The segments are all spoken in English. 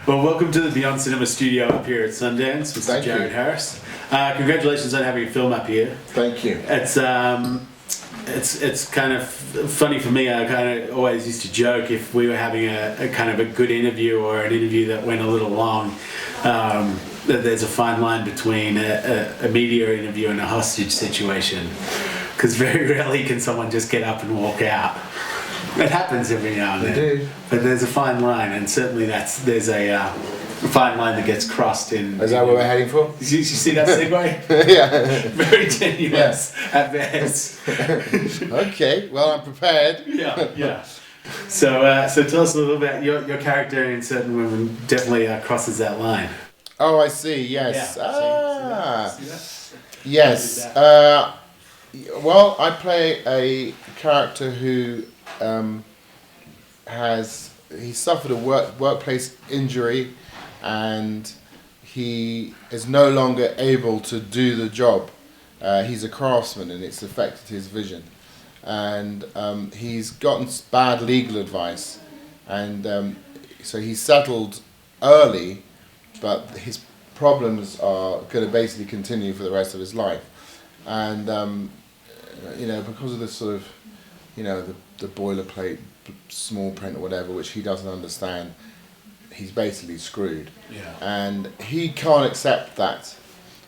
Well, welcome to the Beyond Cinema studio up here at Sundance with Thank Jared you. Harris. Congratulations on having a film up here. Thank you. It's kind of funny for me. I kind of always used to joke if we were having a kind of a good interview or an interview that went a little long, that there's a fine line between a media interview and a hostage situation, because very rarely can someone just get up and walk out. It happens every now and then. They do. But there's a fine line, and certainly there's a fine line that gets crossed in. Is that what we're heading for? You see that segue? Yeah. Very tenuous at best. Okay, well, I'm prepared. Yeah. So tell us a little about your character in Certain Women. Definitely crosses that line. Oh, I see, yes. Yeah. See that? Yes. Well, I play a character who he suffered a workplace injury, and he is no longer able to do the job. He's a craftsman, and it's affected his vision, and he's gotten bad legal advice, and so he settled early, but his problems are going to basically continue for the rest of his life, and because of this sort of the boilerplate small print or whatever, which he doesn't understand, he's basically screwed. Yeah. And he can't accept that.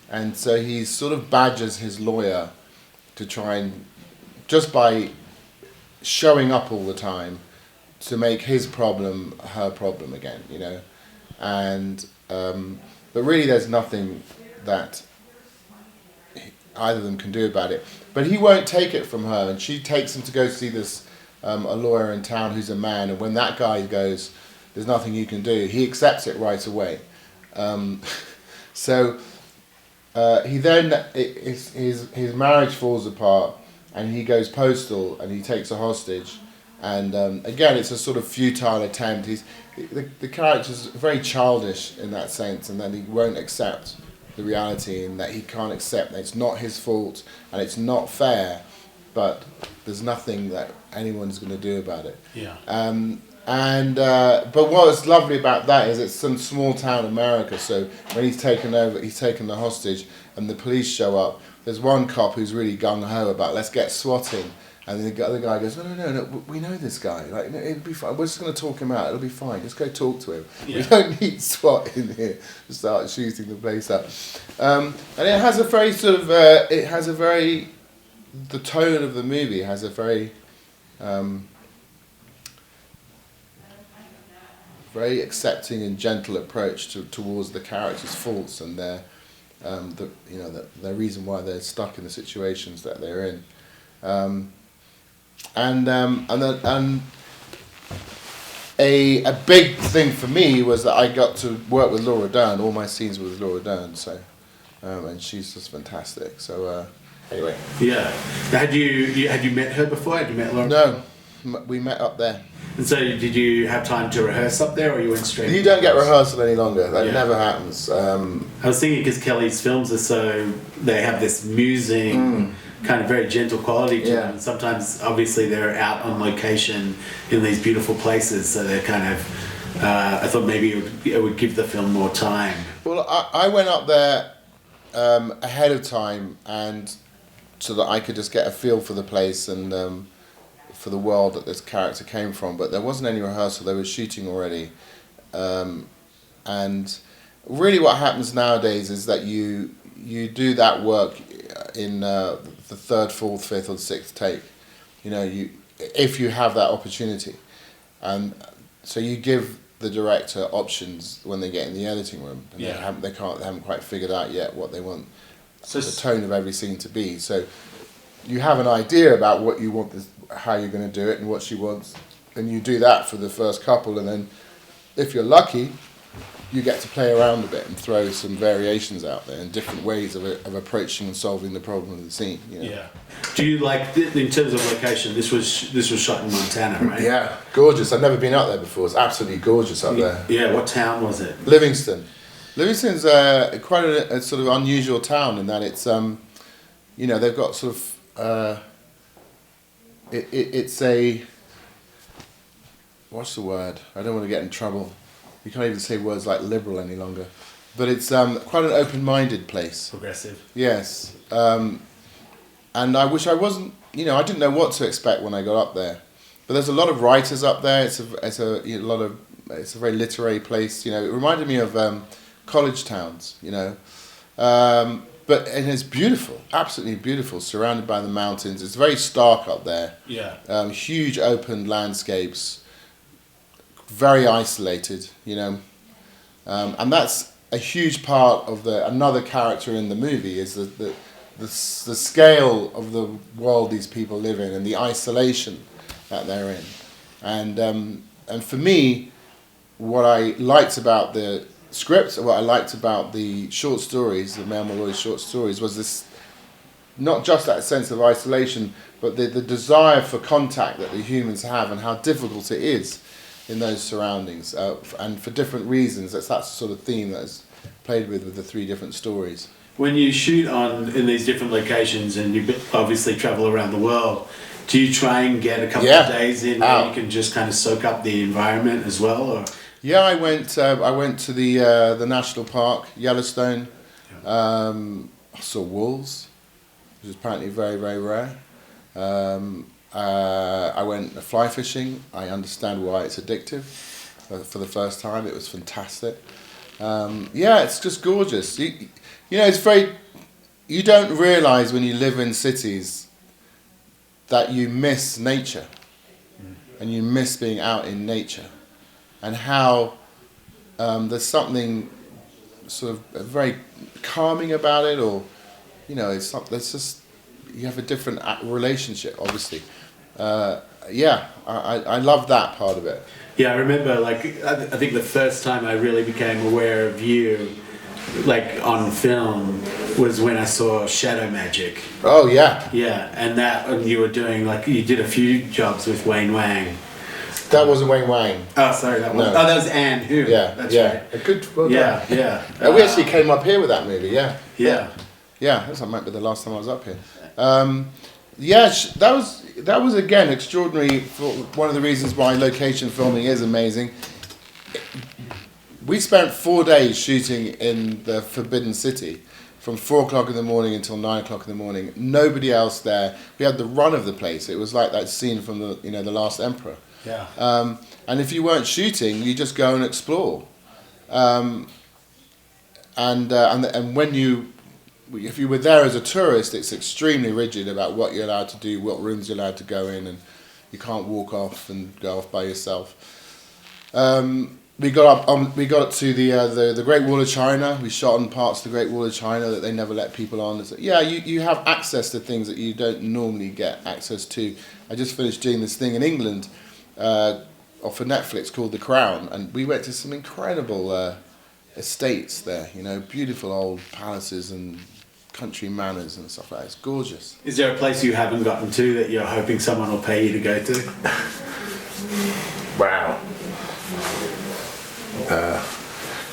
And so he sort of badgers his lawyer to try and, just by showing up all the time, to make his problem her problem again, And, but really there's nothing that either of them can do about it. But he won't take it from her, and she takes him to go see this a lawyer in town who's a man, and when that guy goes, there's nothing you can do, he accepts it right away. So he then, his marriage falls apart, and he goes postal, and he takes a hostage, and again it's a sort of futile attempt. The character's very childish in that sense, and then he won't accept the reality, and that he can't accept that it's not his fault and it's not fair, but there's nothing that anyone's going to do about it. Yeah. But what's lovely about that is it's some small town America. So when he's taken the hostage, and the police show up, there's one cop who's really gung ho about let's get SWAT in. And the other guy goes, no, we know this guy. Like, no, it'll be fine. We're just going to talk him out. It'll be fine. Just go talk to him. Yeah. We don't need SWAT in here to start shooting the place up. And it has a very sort of, the tone of the movie has a very, very accepting and gentle approach towards the characters' faults and their reason why they're stuck in the situations that they're in. And a big thing for me was that I got to work with Laura Dern. All my scenes were with Laura Dern, so and she's just fantastic. So anyway. Yeah. Had you met her before? Had you met Laura? No, we met up there. And so did you have time to rehearse up there, or you went straight? You don't get rehearsal any longer. That never happens. I was thinking because Kelly's films are so, they have this musing, kind of very gentle quality to them. And sometimes, obviously, they're out on location in these beautiful places, so they're kind of. I thought maybe it would give the film more time. Well, I went up there ahead of time, and so that I could just get a feel for the place and. For the world that this character came from, but there wasn't any rehearsal. They were shooting already, and really, what happens nowadays is that you do that work in the third, fourth, fifth, or sixth take. If you have that opportunity, and so you give the director options when they get in the editing room. And they haven't quite figured out yet what they want the tone of every scene to be. So you have an idea about what you want how you're going to do it and what she wants, and you do that for the first couple, and then if you're lucky you get to play around a bit and throw some variations out there and different ways of approaching and solving the problem of the scene. Yeah. Do you like, in terms of location, this was shot in Montana, right? Yeah, gorgeous. I've never been out there before. It's absolutely gorgeous up there. Yeah, what town was it? Livingston. Livingston's quite a sort of unusual town in that it's they've got sort of it's a, what's the word? I don't want to get in trouble. You can't even say words like liberal any longer. But it's quite an open-minded place. Progressive. Yes. And I wish I wasn't, I didn't know what to expect when I got up there. But there's a lot of writers up there. It's a very literary place. It reminded me of college towns, But and it's beautiful, absolutely beautiful, surrounded by the mountains. It's very stark up there. Yeah. Huge open landscapes, very isolated, and that's a huge part of another character in the movie is the scale of the world these people live in and the isolation that they're in, and for me, what I liked about the script, what I liked about the short stories, the Mel Malloy's short stories, was this, not just that sense of isolation, but the desire for contact that the humans have and how difficult it is in those surroundings, and for different reasons. That's the sort of theme that is played with the three different stories. When you shoot in these different locations and you obviously travel around the world, do you try and get a couple of days in where you can just kind of soak up the environment as well? Or? Yeah, I went to the national park, Yellowstone. I saw wolves, which is apparently very, very rare. I went fly fishing. I understand why it's addictive. For the first time, it was fantastic. It's just gorgeous. It's very. You don't realise when you live in cities that you miss nature, and you miss being out in nature, and how there's something sort of very calming about it, or there's just, you have a different relationship, obviously. I love that part of it. Yeah, I remember, I think the first time I really became aware of you, on film, was when I saw Shadow Magic. Oh, yeah. Yeah, and you were doing, you did a few jobs with Wayne Wang. That wasn't Wayne Wang. Oh, sorry, that was... No. Oh, that was Anne Hu. Yeah, that's right. A good... Well yeah, done. yeah. We actually came up here with that movie, yeah. Yeah. Yeah, that might be the last time I was up here. That was again extraordinary. For one of the reasons why location filming is amazing. We spent 4 days shooting in the Forbidden City, from 4 o'clock in the morning until 9 o'clock in the morning. Nobody else there. We had the run of the place. It was like that scene from the Last Emperor. Yeah. And if you weren't shooting, you just go and explore. And if you were there as a tourist, it's extremely rigid about what you're allowed to do, what rooms you're allowed to go in, and you can't walk off and go off by yourself. We got up to the Great Wall of China. We shot on parts of the Great Wall of China that they never let people on. So, you have access to things that you don't normally get access to. I just finished doing this thing in England, for Netflix, called The Crown, and we went to some incredible estates there. Beautiful old palaces and country manors and stuff like that. It's gorgeous. Is there a place you haven't gotten to that you're hoping someone will pay you to go to? Wow. I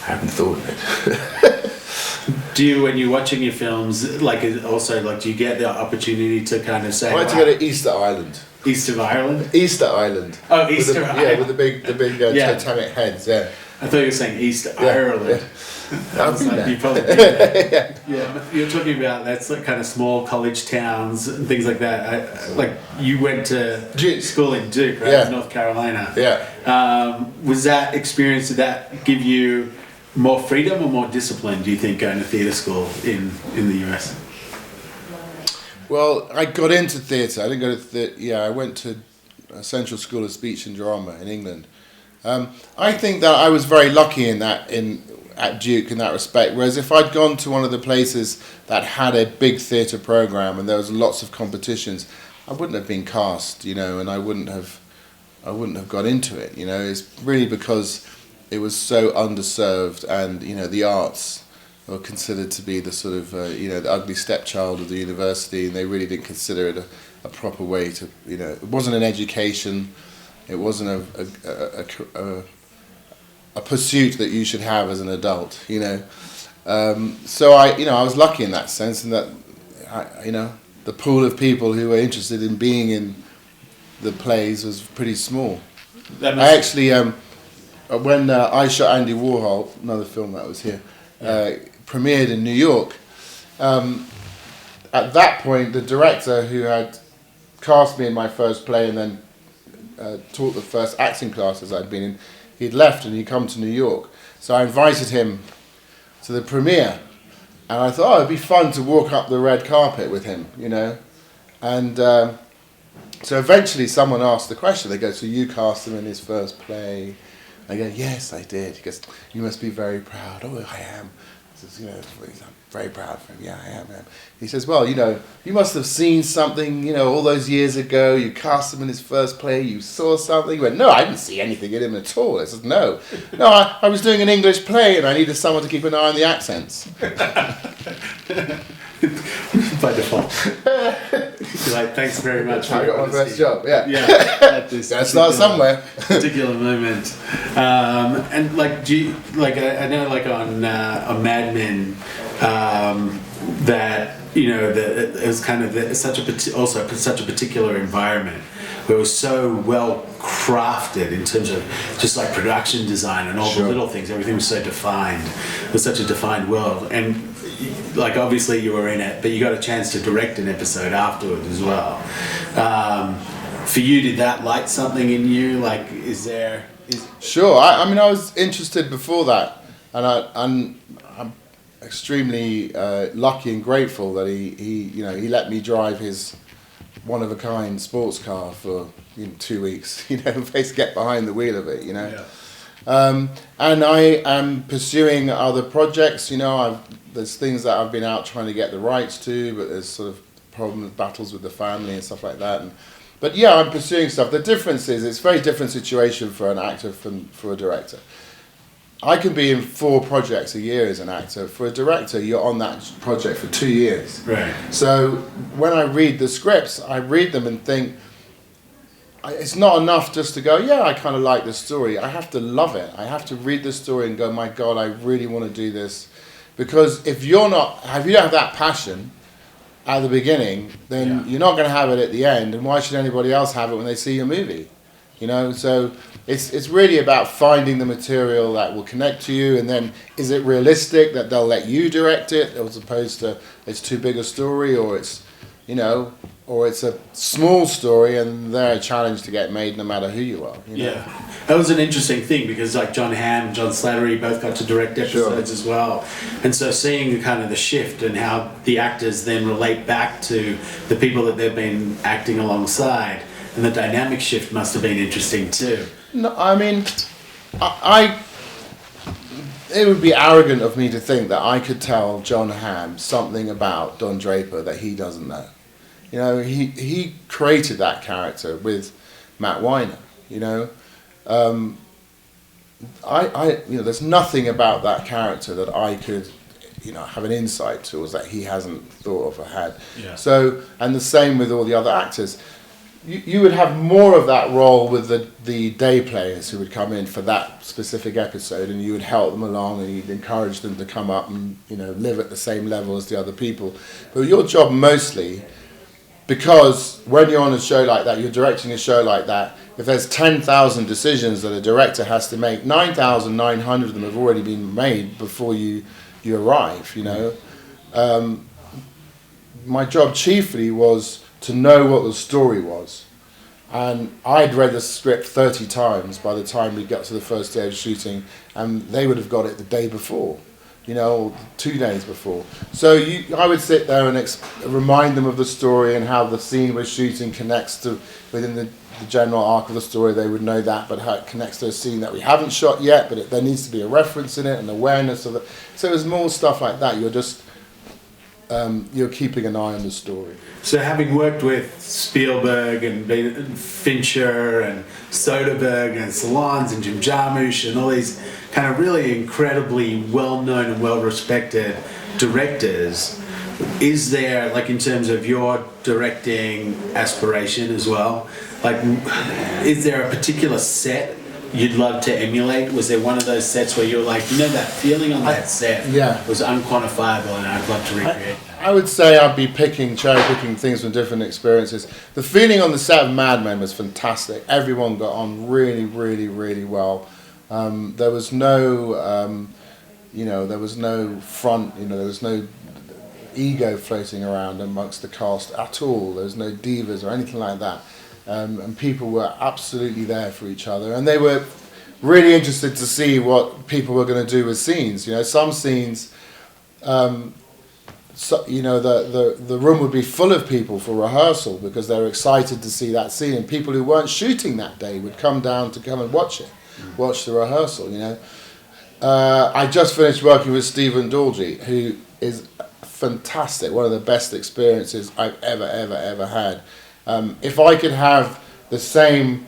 haven't thought of it. Do you, when you're watching your films, do you get the opportunity to kind of say... I like to go to Easter Island. East of Ireland? Easter Island. Oh, Easter Island. Yeah, with the big Titanic heads, yeah. I thought you were saying East Ireland. Yeah. I've been there. You probably been there. Yeah, you're talking about that's kind of small college towns and things like that. You went to school in Duke, right? Yeah. North Carolina. Yeah. Was that experience, did that give you more freedom or more discipline, do you think, going to theatre school in the US? Well, I got into theatre. I didn't go to theatre. Yeah, I went to Central School of Speech and Drama in England. I think that I was very lucky at Duke in that respect. Whereas if I'd gone to one of the places that had a big theatre program and there was lots of competitions, I wouldn't have been cast, and I wouldn't have got into it. It's really because it was so underserved, and the arts were considered to be the sort of the ugly stepchild of the university, and they really didn't consider it a proper way to it wasn't an education. It wasn't a pursuit that you should have as an adult, So I was lucky in that sense, in that the pool of people who were interested in being in the plays was pretty small. I actually when I Shot Andy Warhol, another film that was here, premiered in New York. At that point, the director who had cast me in my first play and then taught the first acting classes I'd been in, he'd left and he'd come to New York. So I invited him to the premiere, and I thought, it'd be fun to walk up the red carpet with him, you know. And so eventually someone asked the question. They go, so you cast him in his first play? I go, yes, I did. He goes, you must be very proud. Oh, I am. He says, you know, I'm very proud of him. Yeah, I am. He says, well, you know, you must have seen something, you know, all those years ago. You cast him in his first play. You saw something. He went, no, I didn't see anything in him at all. I said, no, I was doing an English play and I needed someone to keep an eye on the accents. By default. Like, thanks very much. I got my first job. Yeah. At this gotta start somewhere. particular moment. And like, do you, like, I know, like on Mad Men, that, you know, that it was kind of such a particular environment where it was so well crafted in terms of just like production design and all the little things. Everything was so defined. It was such a defined world. And like, obviously you were in it, but you got a chance to direct an episode afterwards as well. For you, did that light something in you? Like, Sure. I mean, I was interested before that, and I'm extremely lucky and grateful that he let me drive his one-of-a-kind sports car for 2 weeks, you know, basically get behind the wheel of it, you know. Yeah. And I am pursuing other projects, you know. There's things that I've been out trying to get the rights to, but there's sort of problems, battles with the family and stuff like that. But yeah, I'm pursuing stuff. The difference is it's a very different situation for an actor for a director. I can be in 4 projects a year as an actor. For a director, you're on that project for 2 years. Right. So when I read the scripts, I read them and think, it's not enough just to go, yeah, I kind of like this story. I have to love it. I have to read the story and go, my God, I really want to do this. Because if you don't have that passion at the beginning, then you're not going to have it at the end. And why should anybody else have it when they see your movie? You know, so it's really about finding the material that will connect to you, and then is it realistic that they'll let you direct it, as opposed to it's too big a story, or it's, you know, or it's a small story and they're a challenge to get made no matter who you are. You know? Yeah, that was an interesting thing because like John Hamm and John Slattery both got to direct episodes as well, and so seeing the kind of the shift and how the actors then relate back to the people that they've been acting alongside, and the dynamic shift must have been interesting too. No, I mean, it would be arrogant of me to think that I could tell John Hamm something about Don Draper that he doesn't know. You know, he created that character with Matt Weiner. You know, there's nothing about that character that I could, you know, have an insight towards that he hasn't thought of or had. Yeah. So, and the same with all the other actors. You would have more of that role with the day players who would come in for that specific episode, and you would help them along and you'd encourage them to come up and, you know, live at the same level as the other people. But your job mostly, because when you're on a show like that, you're directing a show like that, if there's 10,000 decisions that a director has to make, 9,900 of them have already been made before you arrive, you know. My job chiefly was to know what the story was. And I'd read the script 30 times by the time we got to the first day of shooting, and they would have got it the day before, you know, or 2 days before. So I would sit there and remind them of the story and how the scene we're shooting connects to, within the general arc of the story, they would know that, but how it connects to a scene that we haven't shot yet, but there needs to be a reference in it and awareness of it. So there's more stuff like that. You're just, you're keeping an eye on the story. So having worked with Spielberg and Fincher and Soderbergh and Solondz and Jim Jarmusch and all these kind of really incredibly well-known and well-respected directors, is there, like, in terms of your directing aspiration as well, like, is there a particular set you'd love to emulate? Was there one of those sets where you were like, you know, that feeling on that set was unquantifiable and I'd love to recreate that? I would say I'd be cherry picking things from different experiences. The feeling on the set of Mad Men was fantastic. Everyone got on really, really, really well. There was no, there was no front, there was no ego floating around amongst the cast at all. There was no divas or anything like that. And people were absolutely there for each other. And they were really interested to see what people were going to do with scenes. Some scenes, the room would be full of people for rehearsal because they were excited to see that scene. And people who weren't shooting that day would come down to come and watch the rehearsal, I just finished working with Stephen Dorji, who is fantastic, one of the best experiences I've ever had. If I could have the same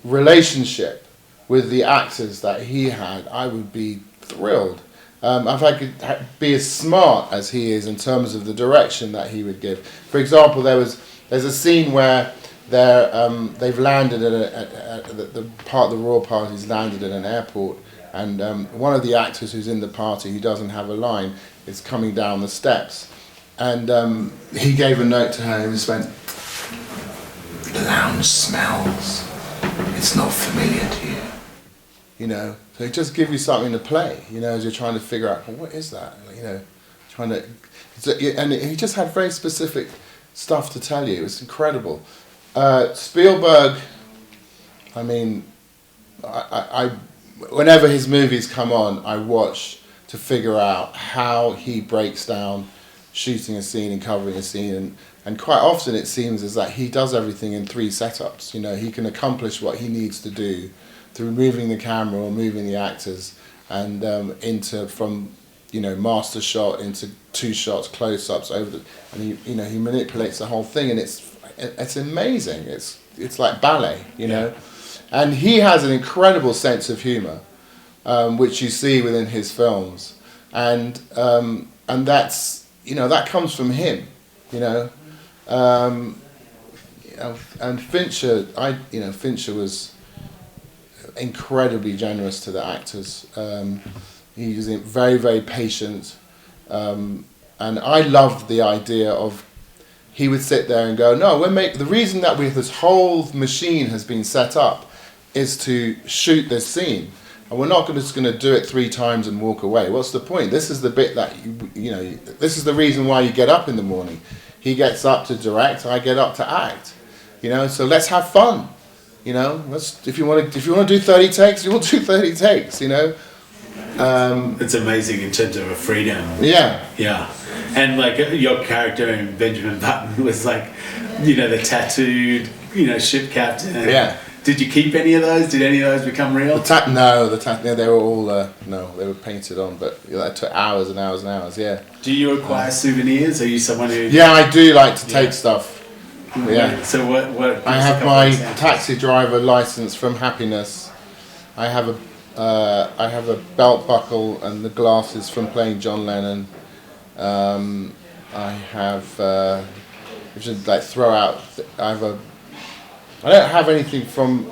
relationship with the actors that he had, I would be thrilled. If I could be as smart as he is in terms of the direction that he would give. For example, there's a scene where they've landed the part of the royal party's landed at an airport, and one of the actors who's in the party, who doesn't have a line, is coming down the steps, and he gave a note to her and just went, "The lounge smells. It's not familiar to you." So it just gives you something to play, as you're trying to figure out, well, what is that? And he just had very specific stuff to tell you. It's incredible. Spielberg, I whenever his movies come on, I watch to figure out how he breaks down shooting a scene and covering a scene, and quite often it seems as that he does everything in 3 setups. He can accomplish what he needs to do through moving the camera or moving the actors, and from master shot into 2 shots, close-ups and he manipulates the whole thing, and it's amazing. It's like ballet, and he has an incredible sense of humor, which you see within his films, and that's that comes from him, and Fincher, Fincher was incredibly generous to the actors. He was very, very patient, and I loved the idea of, he would sit there and go, "No, the reason that this whole machine has been set up is to shoot this scene, and we're not just going to do it 3 times and walk away. What's the point? This is the bit that this is the reason why you get up in the morning. He gets up to direct, I get up to act. So let's have fun. If you want to do 30 takes, you'll do 30 takes. It's amazing in terms of a freedom. Yeah. Yeah. And your character in Benjamin Button was the tattooed, ship captain. Yeah. Did you keep any of those? Did any of those become real? No, they were all they were painted on, but that took hours and hours and hours. Yeah. Do you acquire souvenirs? Are you someone who? Yeah, I do like to take stuff. Yeah. So what? I have my taxi driver license from Happiness. I have a belt buckle and the glasses from playing John Lennon. I have I should throw out. I don't have anything from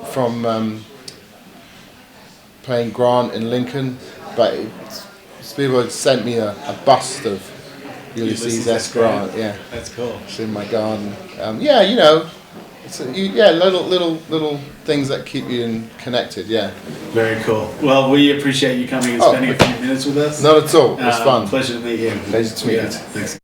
playing Grant in Lincoln, but Spielberg sent me a bust of Ulysses S. Grant. Yeah, that's cool. It's in my garden. It's little things that keep you connected. Yeah. Very cool. Well, we appreciate you coming and spending a few minutes with us. Not at all. It was fun. Pleasure to meet you. Pleasure to meet you. Thanks.